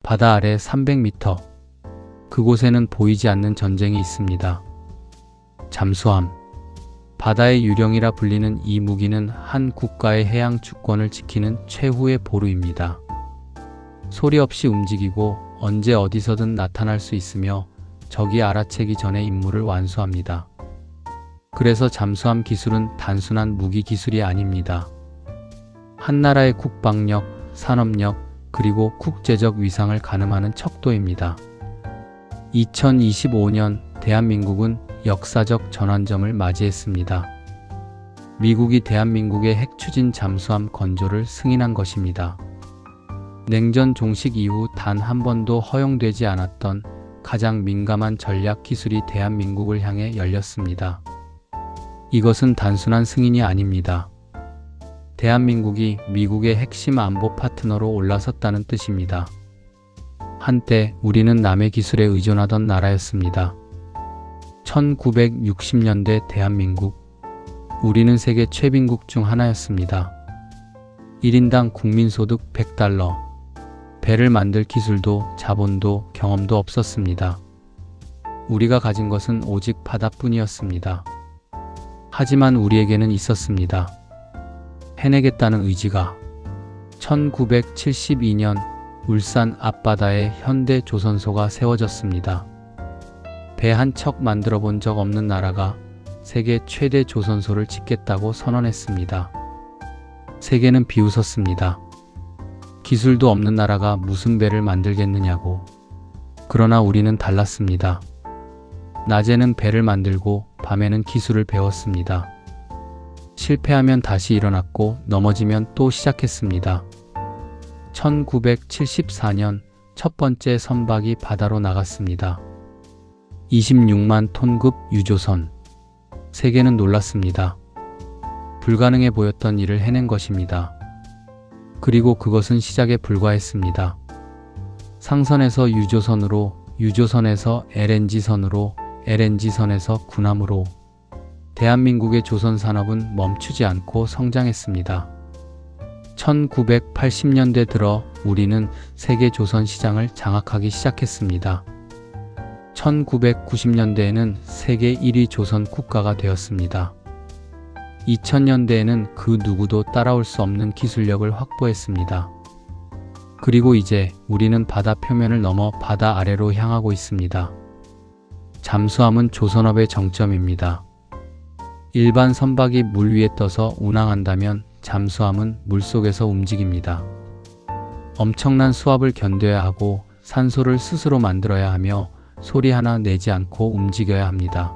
바다 아래 300m. 그곳에는 보이지 않는 전쟁이 있습니다. 잠수함. 바다의 유령이라 불리는 이 무기는 한 국가의 해양 주권을 지키는 최후의 보루입니다. 소리 없이 움직이고 언제 어디서든 나타날 수 있으며 적이 알아채기 전에 임무를 완수합니다. 그래서 잠수함 기술은 단순한 무기 기술이 아닙니다. 한 나라의 국방력, 산업력, 그리고 국제적 위상을 가늠하는 척도입니다. 2025년 대한민국은 역사적 전환점을 맞이했습니다. 미국이 대한민국의 핵 추진 잠수함 건조를 승인한 것입니다. 냉전 종식 이후 단 한 번도 허용되지 않았던 가장 민감한 전략 기술이 대한민국을 향해 열렸습니다. 이것은 단순한 승인이 아닙니다. 대한민국이 미국의 핵심 안보 파트너로 올라섰다는 뜻입니다. 한때 우리는 남의 기술에 의존하던 나라였습니다. 1960년대 대한민국. 우리는 세계 최빈국 중 하나였습니다. 1인당 국민소득 $100. 배를 만들 기술도 자본도 경험도 없었습니다. 우리가 가진 것은 오직 바다뿐이었습니다. 하지만 우리에게는 있었습니다. 해내겠다는 의지가. 1972년 울산 앞바다에 현대조선소가 세워졌습니다. 배 한 척 만들어 본 적 없는 나라가 세계 최대 조선소를 짓겠다고 선언했습니다. 세계는 비웃었습니다. 기술도 없는 나라가 무슨 배를 만들겠느냐고. 그러나 우리는 달랐습니다. 낮에는 배를 만들고 밤에는 기술을 배웠습니다. 실패하면 다시 일어났고 넘어지면 또 시작했습니다. 1974년 첫 번째 선박이 바다로 나갔습니다. 26만 톤급 유조선. 세계는 놀랐습니다. 불가능해 보였던 일을 해낸 것입니다. 그리고 그것은 시작에 불과했습니다. 상선에서 유조선으로, 유조선에서 LNG선으로, LNG선에서 군함으로 대한민국의 조선 산업은 멈추지 않고 성장했습니다. 1980년대 들어 우리는 세계 조선 시장을 장악하기 시작했습니다. 1990년대에는 세계 1위 조선 국가가 되었습니다. 2000년대에는 그 누구도 따라올 수 없는 기술력을 확보했습니다. 그리고 이제 우리는 바다 표면을 넘어 바다 아래로 향하고 있습니다. 잠수함은 조선업의 정점입니다. 일반 선박이 물 위에 떠서 운항한다면 잠수함은 물속에서 움직입니다. 엄청난 수압을 견뎌야 하고 산소를 스스로 만들어야 하며 소리 하나 내지 않고 움직여야 합니다.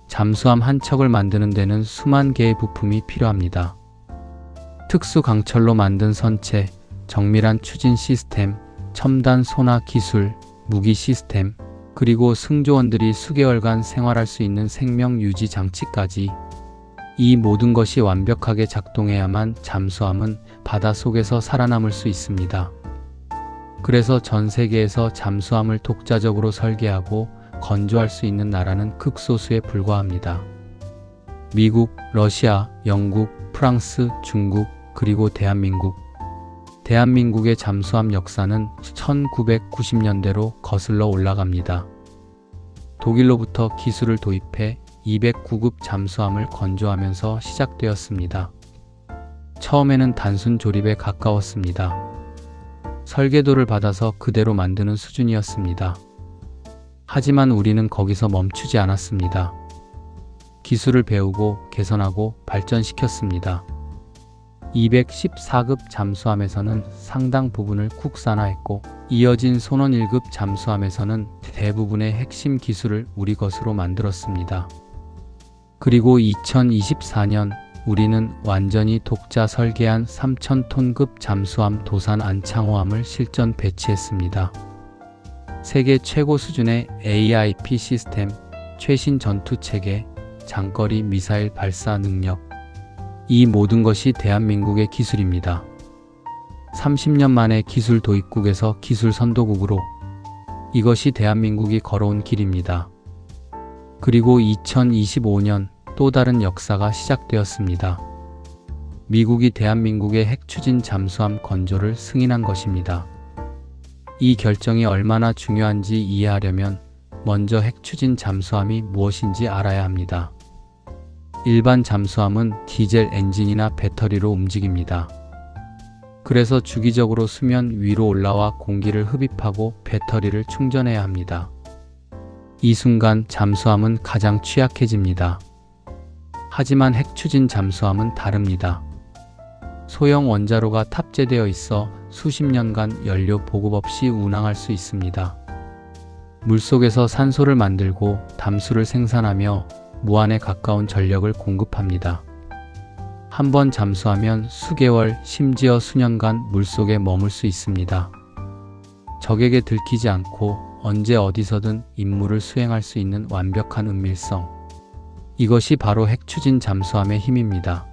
잠수함 한 척을 만드는 데는 수만 개의 부품이 필요합니다. 특수 강철로 만든 선체, 정밀한 추진 시스템, 첨단 소나 기술, 무기 시스템, 그리고 승조원들이 수개월간 생활할 수 있는 생명 유지 장치까지, 이 모든 것이 완벽하게 작동해야만 잠수함은 바다 속에서 살아남을 수 있습니다. 그래서 전 세계에서 잠수함을 독자적으로 설계하고 건조할 수 있는 나라는 극소수에 불과합니다. 미국, 러시아, 영국, 프랑스, 중국, 그리고 대한민국. 대한민국의 잠수함 역사는 1990년대로 거슬러 올라갑니다. 독일로부터 기술을 도입해 209급 잠수함을 건조하면서 시작되었습니다. 처음에는 단순 조립에 가까웠습니다. 설계도를 받아서 그대로 만드는 수준이었습니다. 하지만 우리는 거기서 멈추지 않았습니다. 기술을 배우고 개선하고 발전시켰습니다. 214급 잠수함에서는 상당 부분을 국산화했고, 이어진 손원 1급 잠수함에서는 대부분의 핵심 기술을 우리 것으로 만들었습니다. 그리고 2024년 우리는 완전히 독자 설계한 3,000톤급 잠수함 도산 안창호함을 실전 배치했습니다. 세계 최고 수준의 AIP 시스템, 최신 전투 체계, 장거리 미사일 발사 능력, 이 모든 것이 대한민국의 기술입니다. 30년 만에 기술 도입국에서 기술 선도국으로, 이것이 대한민국이 걸어온 길입니다. 그리고 2025년 또 다른 역사가 시작되었습니다. 미국이 대한민국의 핵 추진 잠수함 건조를 승인한 것입니다. 이 결정이 얼마나 중요한지 이해하려면 먼저 핵추진 잠수함이 무엇인지 알아야 합니다. 일반 잠수함은 디젤 엔진이나 배터리로 움직입니다. 그래서 주기적으로 수면 위로 올라와 공기를 흡입하고 배터리를 충전해야 합니다. 이 순간 잠수함은 가장 취약해집니다. 하지만 핵추진 잠수함은 다릅니다. 소형 원자로가 탑재되어 있어 수십 년간 연료 보급 없이 운항할 수 있습니다. 물속에서 산소를 만들고 담수를 생산하며 무한에 가까운 전력을 공급합니다. 한번 잠수하면 수개월, 심지어 수년간 물속에 머물 수 있습니다. 적에게 들키지 않고 언제 어디서든 임무를 수행할 수 있는 완벽한 은밀성. 이것이 바로 핵추진 잠수함의 힘입니다.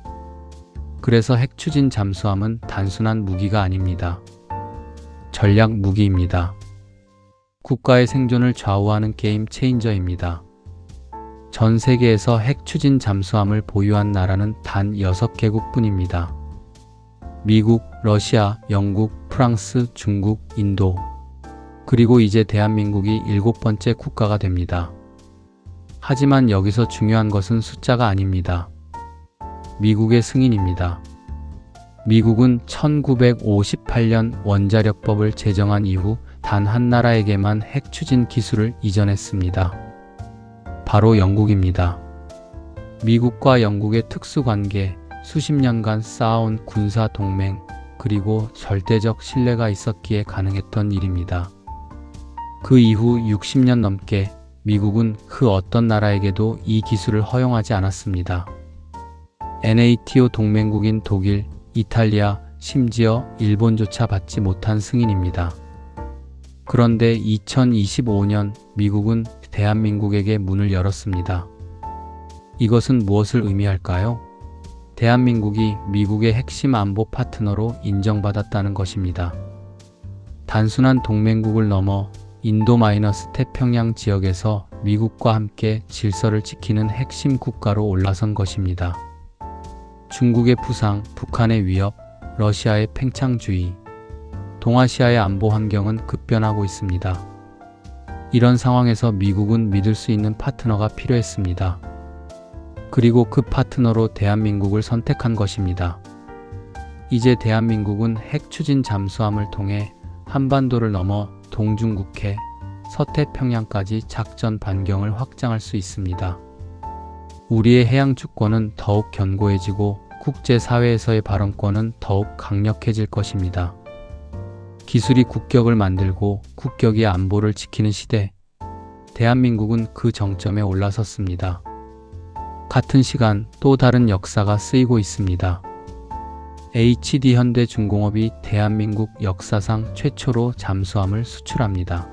그래서 핵추진 잠수함은 단순한 무기가 아닙니다. 전략 무기입니다. 국가의 생존을 좌우하는 게임 체인저입니다. 전 세계에서 핵추진 잠수함을 보유한 나라는 단 6개국 뿐입니다. 미국, 러시아, 영국, 프랑스, 중국, 인도, 그리고 이제 대한민국이 7번째 국가가 됩니다. 하지만 여기서 중요한 것은 숫자가 아닙니다. 미국의 승인입니다. 미국은 1958년 원자력법을 제정한 이후 단 한 나라에게만 핵추진 기술을 이전했습니다. 바로 영국입니다. 미국과 영국의 특수관계, 수십 년간 쌓아온 군사 동맹, 그리고 절대적 신뢰가 있었기에 가능했던 일입니다. 그 이후 60년 넘게 미국은 그 어떤 나라에게도 이 기술을 허용하지 않았습니다. NATO 동맹국인 독일, 이탈리아, 심지어 일본조차 받지 못한 승인입니다. 그런데 2025년 미국은 대한민국에게 문을 열었습니다. 이것은 무엇을 의미할까요? 대한민국이 미국의 핵심 안보 파트너로 인정받았다는 것입니다. 단순한 동맹국을 넘어 인도-태평양 지역에서 미국과 함께 질서를 지키는 핵심 국가로 올라선 것입니다. 중국의 부상, 북한의 위협, 러시아의 팽창주의, 동아시아의 안보 환경은 급변하고 있습니다. 이런 상황에서 미국은 믿을 수 있는 파트너가 필요했습니다. 그리고 그 파트너로 대한민국을 선택한 것입니다. 이제 대한민국은 핵추진 잠수함을 통해 한반도를 넘어 동중국해, 서태평양까지 작전 반경을 확장할 수 있습니다. 우리의 해양 주권은 더욱 견고해지고 국제사회에서의 발언권은 더욱 강력해질 것입니다. 기술이 국격을 만들고 국격이 안보를 지키는 시대, 대한민국은 그 정점에 올라섰습니다. 같은 시간 또 다른 역사가 쓰이고 있습니다. HD 현대중공업이 대한민국 역사상 최초로 잠수함을 수출합니다.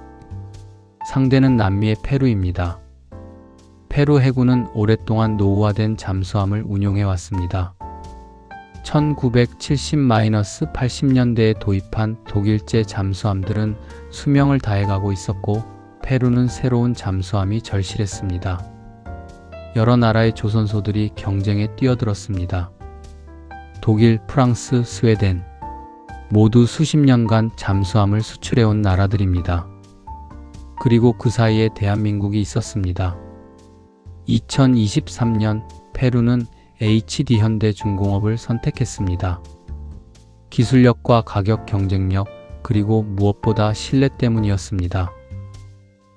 상대는 남미의 페루입니다. 페루 해군은 오랫동안 노후화된 잠수함을 운용해왔습니다. 1970-80년대에 도입한 독일제 잠수함들은 수명을 다해가고 있었고 페루는 새로운 잠수함이 절실했습니다. 여러 나라의 조선소들이 경쟁에 뛰어들었습니다. 독일, 프랑스, 스웨덴 모두 수십 년간 잠수함을 수출해온 나라들입니다. 그리고 그 사이에 대한민국이 있었습니다. 2023년 페루는 HD 현대중공업을 선택했습니다. 기술력과 가격 경쟁력, 그리고 무엇보다 신뢰 때문이었습니다.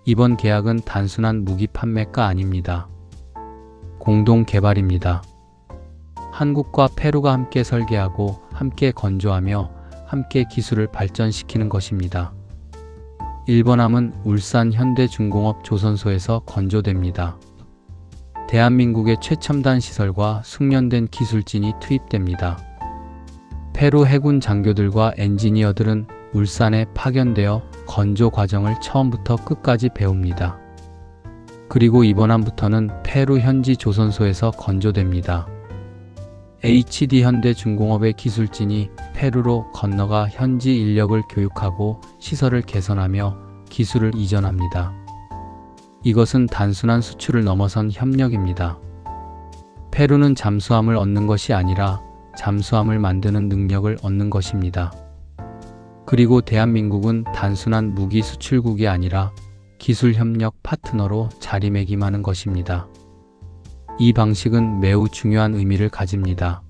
이번 계약은 단순한 무기 판매가 아닙니다. 공동 개발입니다. 한국과 페루가 함께 설계하고 함께 건조하며 함께 기술을 발전시키는 것입니다. 일본함은 울산 현대중공업 조선소에서 건조됩니다. 대한민국의 최첨단 시설과 숙련된 기술진이 투입됩니다. 페루 해군 장교들과 엔지니어들은 울산에 파견되어 건조 과정을 처음부터 끝까지 배웁니다. 그리고 이번함부터는 페루 현지 조선소에서 건조됩니다. HD 현대중공업의 기술진이 페루로 건너가 현지 인력을 교육하고 시설을 개선하며 기술을 이전합니다. 이것은 단순한 수출을 넘어선 협력입니다. 페루는 잠수함을 얻는 것이 아니라 잠수함을 만드는 능력을 얻는 것입니다. 그리고 대한민국은 단순한 무기 수출국이 아니라 기술 협력 파트너로 자리매김하는 것입니다. 이 방식은 매우 중요한 의미를 가집니다.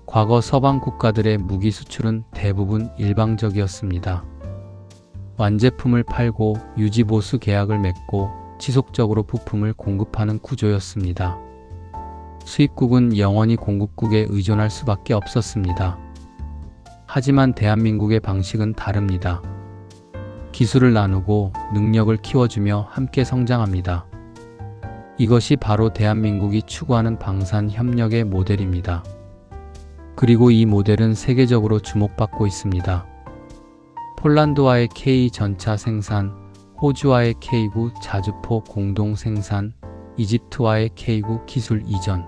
과거 서방 국가들의 무기 수출은 대부분 일방적이었습니다. 완제품을 팔고 유지보수 계약을 맺고 지속적으로 부품을 공급하는 구조였습니다. 수입국은 영원히 공급국에 의존할 수밖에 없었습니다. 하지만 대한민국의 방식은 다릅니다. 기술을 나누고 능력을 키워주며 함께 성장합니다. 이것이 바로 대한민국이 추구하는 방산 협력의 모델입니다. 그리고 이 모델은 세계적으로 주목받고 있습니다. 폴란드와의 K 전차 생산, 호주와의 K9 자주포 공동 생산, 이집트와의 K9 기술 이전.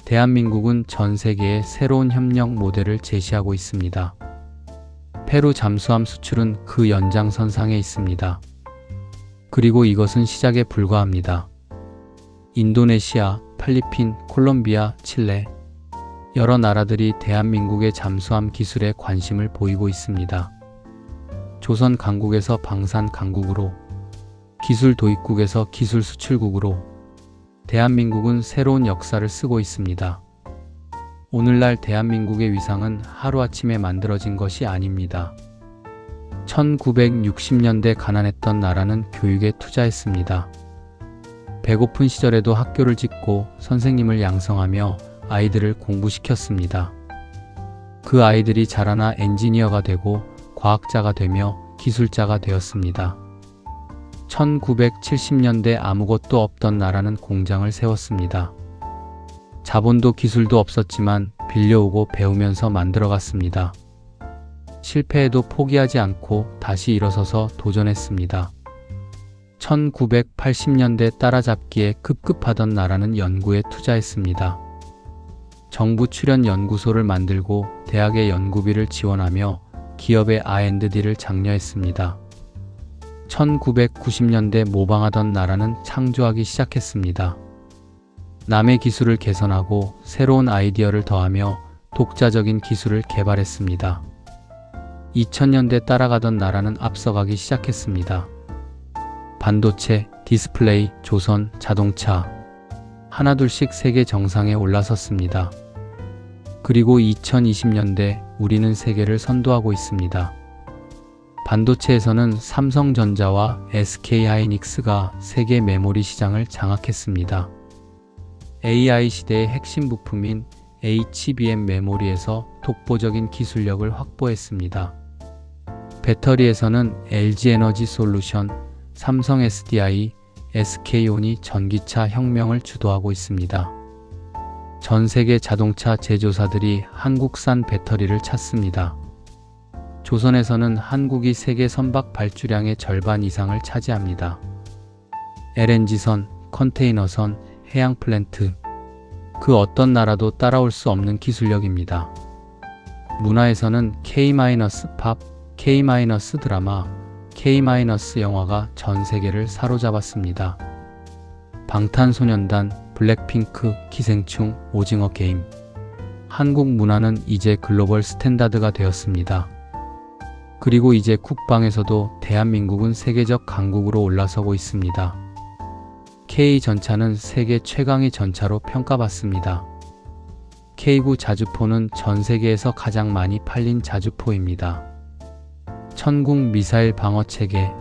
대한민국은 전 세계에 새로운 협력 모델을 제시하고 있습니다. 페루 잠수함 수출은 그 연장선상에 있습니다. 그리고 이것은 시작에 불과합니다. 인도네시아, 필리핀, 콜롬비아, 칠레 여러 나라들이 대한민국의 잠수함 기술에 관심을 보이고 있습니다. 조선 강국에서 방산 강국으로, 기술 도입국에서 기술 수출국으로 대한민국은 새로운 역사를 쓰고 있습니다. 오늘날 대한민국의 위상은 하루아침에 만들어진 것이 아닙니다. 1960년대 가난했던 나라는 교육에 투자했습니다. 배고픈 시절에도 학교를 짓고 선생님을 양성하며 아이들을 공부시켰습니다. 그 아이들이 자라나 엔지니어가 되고 과학자가 되며 기술자가 되었습니다. 1970년대 아무것도 없던 나라는 공장을 세웠습니다. 자본도 기술도 없었지만 빌려오고 배우면서 만들어갔습니다. 실패해도 포기하지 않고 다시 일어서서 도전했습니다. 1980년대 따라잡기에 급급하던 나라는 연구에 투자했습니다. 정부 출연 연구소를 만들고 대학의 연구비를 지원하며 기업의 R&D를 장려했습니다. 1990년대 모방하던 나라는 창조하기 시작했습니다. 남의 기술을 개선하고 새로운 아이디어를 더하며 독자적인 기술을 개발했습니다. 2000년대 따라가던 나라는 앞서가기 시작했습니다. 반도체, 디스플레이, 조선, 자동차 하나둘씩 세계 정상에 올라섰습니다. 그리고 2020년대 우리는 세계를 선도하고 있습니다. 반도체에서는 삼성전자와 SK하이닉스가 세계 메모리 시장을 장악했습니다. AI 시대의 핵심 부품인 HBM 메모리에서 독보적인 기술력을 확보했습니다. 배터리에서는 LG에너지솔루션, 삼성 SDI, SK온이 전기차 혁명을 주도하고 있습니다. 전 세계 자동차 제조사들이 한국산 배터리를 찾습니다. 조선에서는 한국이 세계 선박 발주량의 절반 이상을 차지합니다. LNG선, 컨테이너선, 해양 플랜트, 그 어떤 나라도 따라올 수 없는 기술력입니다. 문화에서는 K-팝, K-드라마, K-영화가 전 세계를 사로잡았습니다. 방탄소년단, 블랙핑크, 기생충, 오징어 게임. 한국 문화는 이제 글로벌 스탠다드가 되었습니다. 그리고 이제 국방에서도 대한민국은 세계적 강국으로 올라서고 있습니다. K전차는 세계 최강의 전차로 평가받습니다. K9 자주포는 전 세계에서 가장 많이 팔린 자주포입니다. 천국 미사일 방어체계,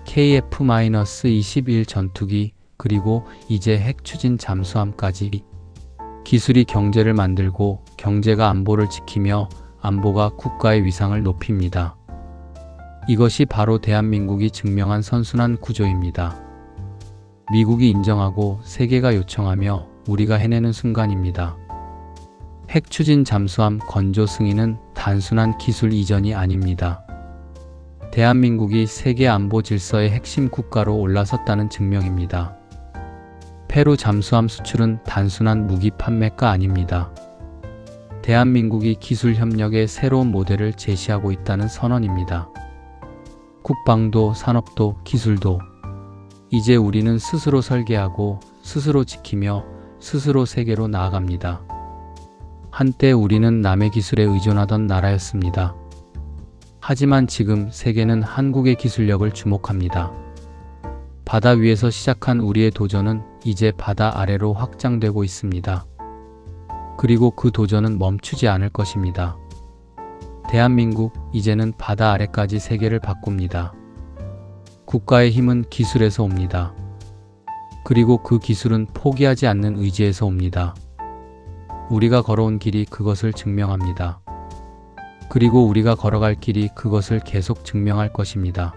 KF-21 전투기, 그리고 이제 핵추진 잠수함까지 기술이 경제를 만들고 경제가 안보를 지키며 안보가 국가의 위상을 높입니다. 이것이 바로 대한민국이 증명한 선순환 구조입니다. 미국이 인정하고 세계가 요청하며 우리가 해내는 순간입니다. 핵추진 잠수함 건조 승인은 단순한 기술 이전이 아닙니다. 대한민국이 세계 안보 질서의 핵심 국가로 올라섰다는 증명입니다. 페루 잠수함 수출은 단순한 무기 판매가 아닙니다. 대한민국이 기술 협력의 새로운 모델을 제시하고 있다는 선언입니다. 국방도 산업도 기술도 이제 우리는 스스로 설계하고 스스로 지키며 스스로 세계로 나아갑니다. 한때 우리는 남의 기술에 의존하던 나라였습니다. 하지만 지금 세계는 한국의 기술력을 주목합니다. 바다 위에서 시작한 우리의 도전은 이제 바다 아래로 확장되고 있습니다. 그리고 그 도전은 멈추지 않을 것입니다. 대한민국, 이제는 바다 아래까지 세계를 바꿉니다. 국가의 힘은 기술에서 옵니다. 그리고 그 기술은 포기하지 않는 의지에서 옵니다. 우리가 걸어온 길이 그것을 증명합니다. 그리고 우리가 걸어갈 길이 그것을 계속 증명할 것입니다.